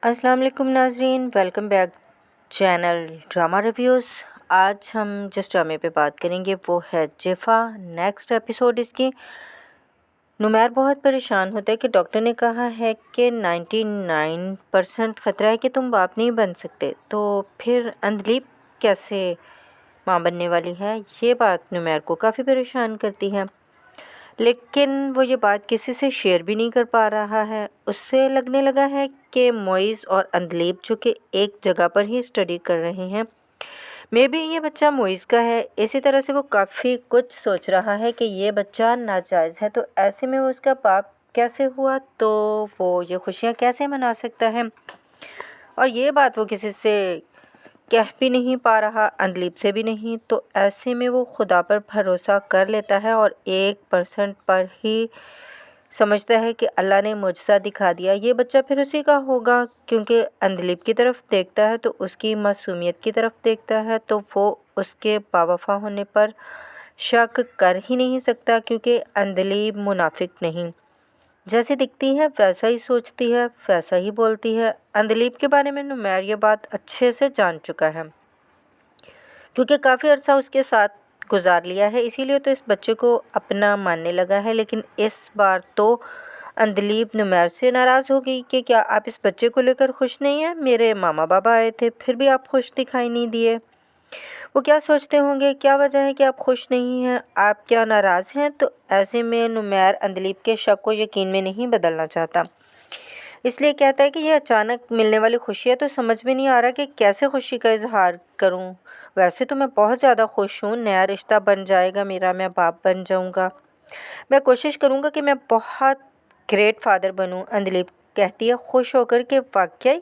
अस्सलाम वालेकुम नाज़रीन, welcome back channel drama reviews. आज हम जिस ड्रामे पे बात करेंगे वो है जिफ़ा। नेक्स्ट एपिसोड इसकी। नुमैर बहुत परेशान होता है कि डॉक्टर ने कहा है कि 99% ख़तरा है कि तुम बाप नहीं बन सकते, तो फिर अंधलीप कैसे माँ बनने वाली है। ये बात नुमैर को काफ़ी परेशान करती है, लेकिन वो ये बात किसी से शेयर भी नहीं कर पा रहा है। उससे लगने लगा है कि मोइज़ और अंधलीप जो कि एक जगह पर ही स्टडी कर रहे हैं, मे बी ये बच्चा मोइज़ का है। इसी तरह से वो काफ़ी कुछ सोच रहा है कि ये बच्चा नाजायज़ है, तो ऐसे में वो उसका बाप कैसे हुआ, तो वो ये खुशियाँ कैसे मना सकता है। और ये बात वो किसी से कह भी नहीं पा रहा, अंधलीप से भी नहीं। तो ऐसे में वो खुदा पर भरोसा कर लेता है और 1% पर ही समझता है कि अल्लाह ने मुझसा दिखा दिया, ये बच्चा फिर उसी का होगा। क्योंकि अंधलीप की तरफ देखता है तो उसकी मासूमियत की तरफ देखता है, तो वो उसके बावफा होने पर शक कर ही नहीं सकता, क्योंकि अंधलीप मुनाफिक नहीं, जैसी दिखती है वैसा ही सोचती है, वैसा ही बोलती है। अंधलीप के बारे में नुमैर ये बात अच्छे से जान चुका है, क्योंकि काफ़ी अर्सा उसके साथ गुजार लिया है, इसीलिए तो इस बच्चे को अपना मानने लगा है। लेकिन इस बार तो अंधलीप नुमैर से नाराज़ हो गई कि क्या आप इस बच्चे को लेकर खुश नहीं हैं? मेरे मामा बाबा आए थे, फिर भी आप खुश दिखाई नहीं दिए। वो क्या सोचते होंगे, क्या वजह है कि आप खुश नहीं हैं, आप क्या नाराज़ हैं? तो ऐसे में नुमैर अंधलीप के शक को यकीन में नहीं बदलना चाहता, इसलिए कहता है कि ये अचानक मिलने वाली खुशी है, तो समझ में नहीं आ रहा कि कैसे खुशी का इजहार करूं। वैसे तो मैं बहुत ज़्यादा खुश हूँ, नया रिश्ता बन जाएगा मेरा, मैं बाप बन जाऊँगा, मैं कोशिश करूँगा कि मैं बहुत ग्रेट फादर बनूँ। अंधलीप कहती है खुश होकर कि वाकई।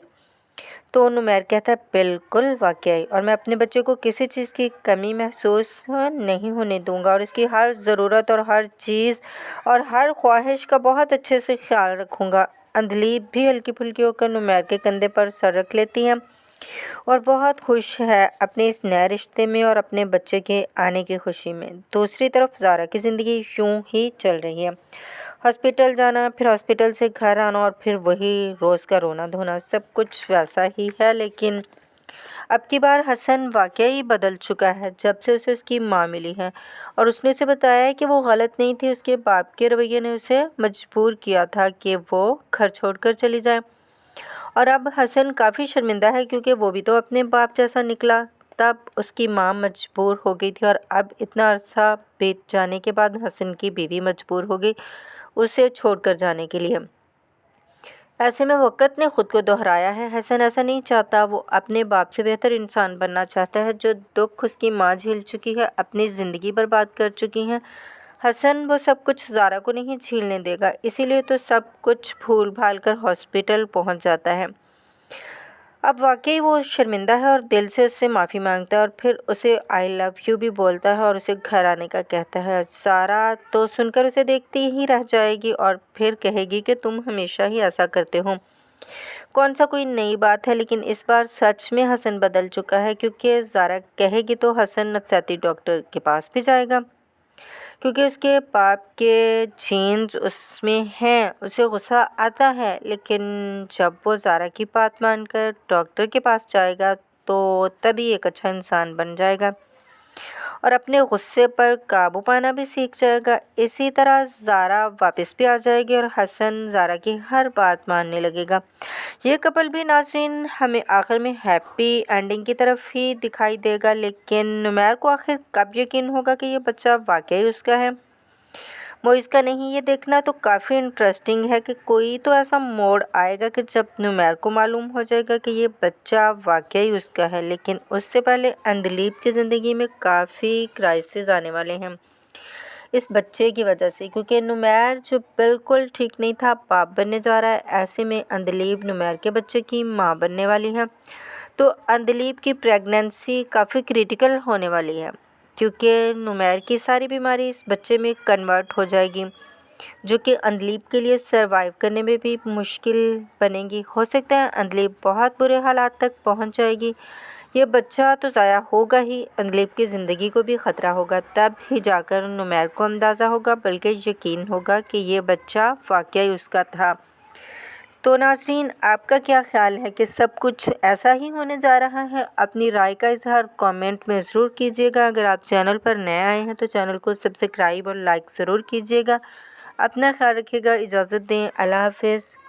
तो नुमैर कहता है बिल्कुल वाकई, और मैं अपने बच्चे को किसी चीज़ की कमी महसूस नहीं होने दूंगा, और इसकी हर ज़रूरत और हर चीज़ और हर ख्वाहिश का बहुत अच्छे से ख्याल रखूँगा। अंधलीप भी हल्की फुल्की होकर नुमैर के कंधे पर सर रख लेती हैं और बहुत खुश है अपने इस नए रिश्ते में और अपने बच्चे के आने की खुशी में। दूसरी तरफ ज़ारा की ज़िंदगी यूं ही चल रही है, हॉस्पिटल जाना, फिर हॉस्पिटल से घर आना, और फिर वही रोज़ का रोना धोना, सब कुछ वैसा ही है। लेकिन अब की बार हसन वाकई बदल चुका है जब से उसे उसकी माँ मिली है, और उसने उसे बताया है कि वो गलत नहीं थी, उसके बाप के रवैये ने उसे मजबूर किया था कि वो घर छोड़कर चली जाए। और अब हसन काफ़ी शर्मिंदा है, क्योंकि वो भी तो अपने बाप जैसा निकला। तब उसकी माँ मजबूर हो गई थी, और अब इतना अरसा बीत जाने के बाद हसन की बीवी मजबूर हो गई उसे छोड़कर जाने के लिए। ऐसे में वक़्त ने ख़ुद को दोहराया है। हसन ऐसा नहीं चाहता, वो अपने बाप से बेहतर इंसान बनना चाहता है। जो दुख उसकी माँ झेल चुकी है, अपनी ज़िंदगी बर्बाद कर चुकी हैं, हसन वो सब कुछ ज़ारा को नहीं झेलने देगा। इसीलिए तो सब कुछ भूल भाल कर हॉस्पिटल पहुंच जाता है। अब वाकई वो शर्मिंदा है और दिल से उससे माफ़ी मांगता है, और फिर उसे आई लव यू भी बोलता है और उसे घर आने का कहता है। ज़ारा तो सुनकर उसे देखती ही रह जाएगी और फिर कहेगी कि तुम हमेशा ही ऐसा करते हो, कौन सा कोई नई बात है। लेकिन इस बार सच में हसन बदल चुका है, क्योंकि ज़ारा कहेगी तो हसन नफसियाती डॉक्टर के पास भी जाएगा, क्योंकि उसके बाप के जीन्स उसमें हैं। उसे गुस्सा आता है, लेकिन जब वो ज़ारा की बात मानकर डॉक्टर के पास जाएगा तो तभी एक अच्छा इंसान बन जाएगा और अपने गुस्से पर काबू पाना भी सीख जाएगा। इसी तरह ज़ारा वापस भी आ जाएगी और हसन ज़ारा की हर बात मानने लगेगा। ये कपल भी नाज़रीन हमें आखिर में हैप्पी एंडिंग की तरफ ही दिखाई देगा, लेकिन नुमैर को आखिर कब यकीन होगा कि ये बच्चा वाकई उसका है, मोइज़ का नहीं। ये देखना तो काफ़ी इंटरेस्टिंग है कि कोई तो ऐसा मोड़ आएगा कि जब नुमैर को मालूम हो जाएगा कि ये बच्चा वाकई उसका है। लेकिन उससे पहले अंधलीप की ज़िंदगी में काफ़ी क्राइसिस आने वाले हैं इस बच्चे की वजह से, क्योंकि नुमैर जो बिल्कुल ठीक नहीं था बाप बनने जा रहा है। ऐसे में अंधलीप नुमैर के बच्चे की माँ बनने वाली है, तो अंधलीप की प्रेगनेंसी काफ़ी क्रिटिकल होने वाली है, क्योंकि नुमैर की सारी बीमारी इस बच्चे में कन्वर्ट हो जाएगी, जो कि अंधलीप के लिए सरवाइव करने में भी मुश्किल बनेगी। हो सकता है अंधलीप बहुत बुरे हालात तक पहुंच जाएगी। ये बच्चा तो ज़ाया होगा ही, अंधलीप की ज़िंदगी को भी ख़तरा होगा। तब ही जाकर नुमैर को अंदाज़ा होगा, बल्कि यकीन होगा कि ये बच्चा वाकई उसका था। تو ناظرین، آپ کا کیا خیال ہے کہ سب کچھ ایسا ہی ہونے جا رہا ہے؟ اپنی رائے کا اظہار کامنٹ میں ضرور کیجیے گا۔ اگر آپ چینل پر نئے آئے ہیں تو چینل کو سبسکرائب اور لائک ضرور کیجیے گا۔ اپنا خیال رکھیے گا، اجازت دیں، اللہ حافظ۔